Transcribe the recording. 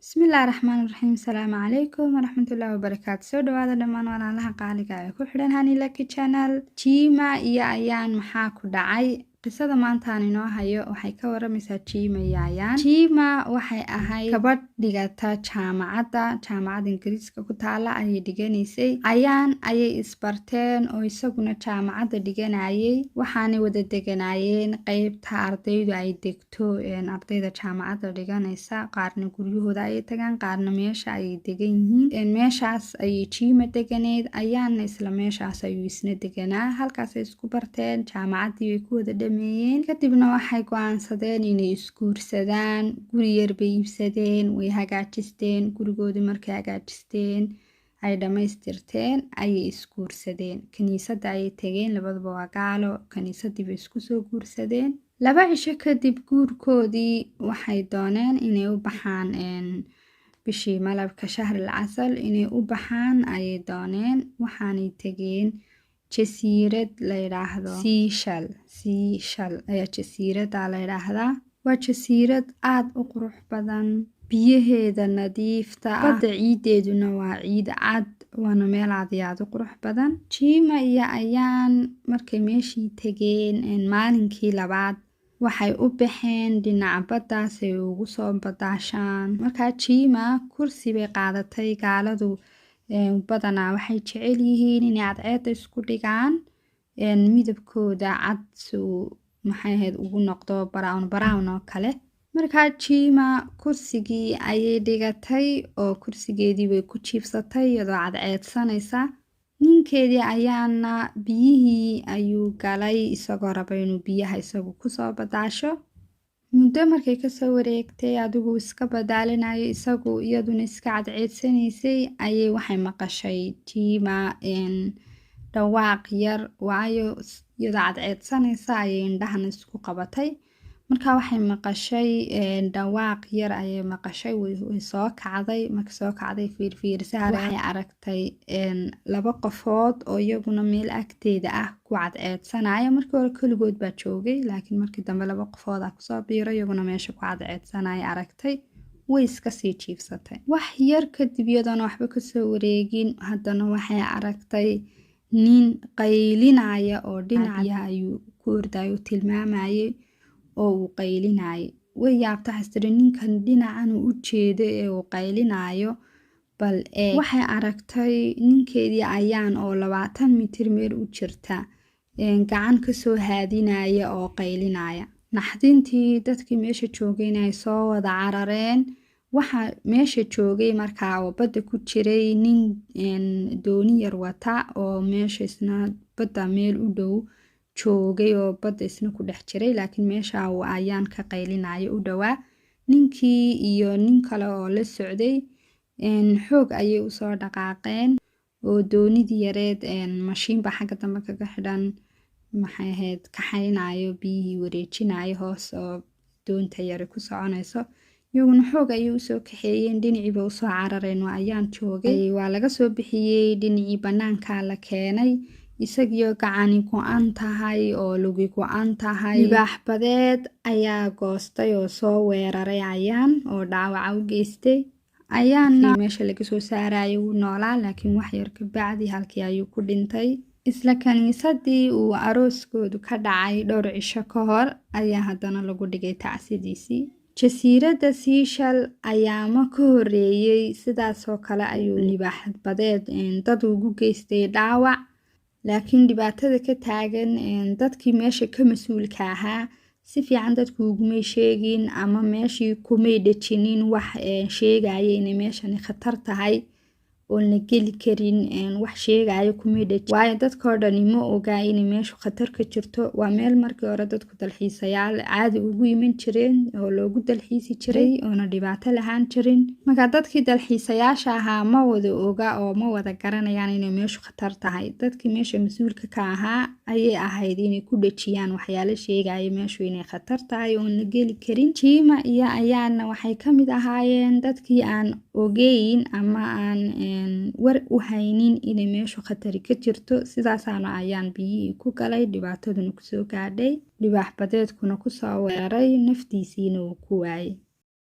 Bismillaahi Raxmaani Raxiim. Asalaamu calaykum waraxmatullaahi wabarakaatu. Soo dhawaada dhammaan walaalaha qaaliga ee ku xidhan Hani Lucky Channel. Jima iyo Ayaan maxaa ku dhacay? Qisada maanta aan inoo hayo waxay ka waramaysaa Jima iyo Ayaan. Jima waxay ahayd gabadh dhigata jaamacadda Ingiriiska ku taala ayay dhiganaysay. Ayaan ayay isbarteen oo isaguna jaamacadda dhiganayay. Waxaanay wada deganaayeen qeybta ardaydu ay degto ardayda jaamacadda dhiganaysa. Qaarna guryahooda ayay tagaan, qaarna meesha ayay degan yihiin. Meeshaas ayay Jima deganeed, Ayaanna isla meeshaas ayuu isna deganaa. Halkaasay isku barteen, jaamacaddii way ku wada kadibna waxay go'aansadeen inay isguursadaan. Guri yar bay iibsadeen, way hagaajisteen. Gurigoodii markay hagaajisteen ay dhammaystirteen ayay isguursadeen. Kaniisadda ayay tageen, labaduba waa gaalo. Kaniisaddii bay isku soo guursadeen. 2 cisho kadib guurkoodii waxay dooneen inay u baxaan bishii malabka shahril casal inay u baxaan ayay dooneen. Waxaanay tageen jasiirad la yiraahdo Seychelles ayaa jasiiradda la yiraahdaa. Waa jasiirad aad u qurux badan, biyaheeda nadiifta ah, badda ciideeduna waa ciid cad, waana meel aad iyo aad u qurux badan. Jima iyo Ayaan markay meeshii tageen maalinkii labaad waxay u baxeen dhinaca baddaas ay ugu soo badaashaan. Markaa Jima kursi bay qaadatay. Gaaladu badanaa waxay jecel yihiin inay cadceedda isku dhigaan midabkooda cad maxay ahayd ugu noqdo brown oo kale. Markaa Jima kursigii ayay dhigatay oo kursigeedii way ku jiibsatay iyadoo cadceedsanaysa. Ninkeedii Ayaana biyihii ayuu galay isagoo raba inuu biyaha isagu kusoo badaasho. Muddo markay kasoo wareegtay adigu iska badaalinayo isagu iyaduna iska cadceedsanaysay ayay waxay maqashay Jima dhawaaq yar, waayo iyadoo cadceedsanaysa ayay indhahan isku qabatay. Markaa waxay maqashay dhawaaq yar ayay maqashay, way soo kacday. Markay soo kacday fiirfiirsaha waxay aragtay 2 qofood oo iyaguna meel agteeda ah ku cadceedsanaya. Markii hore keligood baa joogay, laakiin markii dambe 2 qofood ah kusoo biiray iyaguna meesha ku cadceedsanaya aragtay, way iska sii jiibsatay. Wax yar kadib iyadoona waxba kasoo wareegin haddana waxay aragtay nin qaylinaya oo dhinaca ayuu ku ordayo tilmaamayay oo uu qaylinayay. Way yaabtay xastiri ninkan dhinacan u jeedo ee uu qaylinayo, bal waxay aragtay ninkeedii Ayaan oo 20 mitir meel u jirta gacan kasoo haadinaya oo qaylinaya. Naxdintii dadkii meesha joogayna ay soo wada carareen. Waxa meesha joogay markaa oo badda ku jiray nin dooni yar wata oo meesha isna badda meel u dhow joogay oo badda isna ku dhex jiray, laakiin meesha uu Ayaan ka qaylinayo u dhowaa. Ninkii iyo nin kale oo la socday xoog ayay usoo dhaqaaqeen oo doonidii yareed mashiinba xagga dambe kaga xidhan maxay ahayd kaxaynayo biyihii wareejinayo hoos oo doonta yare ku soconayso. iyaguna xoog ayay usoo kaxeeyeen, dhinaciiba usoo carareen waa Ayaan joogay. Waa laga soo bixiyey dhinacii bannaanka la keenay isagiyo gacani go-an tahay oo lugi go-an tahay. Libaax badeed ayaa goostay oo soo weeraray Ayaan oo dhaawaca u geystay. Ayaanna meesha laga soo saarayay wuu noolaa, laakiin wax yar ka bacdi halkii ayuu ku dhintay. Isla kaniisaddii uu arooskoodu ka dhacay 2 cisho ka hor ayaa haddana lagu dhigay tacsidiisii. Jasiiradda Seychelles ayaama ka horeeyay sidaasoo kale ayuu libaax badeed dad ugu geystay dhaawac, laakiin dhibaatada ka taagan dadkii meesha ka mas-uulka ahaa si fiican dadku ugumay sheegin ama meeshii kumay dhejinin wax sheegaya inay meeshani khatar tahay oo la geli karin. Wax sheegaya kumay dhejin, waayo dadkoo dhani ma ogaa inay meeshu khatar ka jirto. Waa meel markii hore dadku dalxiisayaal caadi ugu iman jireen oo loogu dalxiisi jiray oona dhibaato lahaan jirin. Marka dadkii dalxiisayaasha ahaa ma wada oga oo ma wada garanayaan inay meeshu khatar tahay. Dadkii meesha mas-uulka ka ahaa ayay ahayd inay ku dhejiyaan waxyaalo sheegaya meeshu inay khatar tahay oon la geli karin. Jima iyo Ayaanna waxay ka mid ahaayeen dadkii aan ogeyn ama aan war u haynin inay meeshu khatari ka jirto. Sidaasaana Ayaan biyihii ku galay, dhibaataduna kusoo gaadhay, libaax badeedkuna kusoo weeraray, naftiisiina uu ku waayay.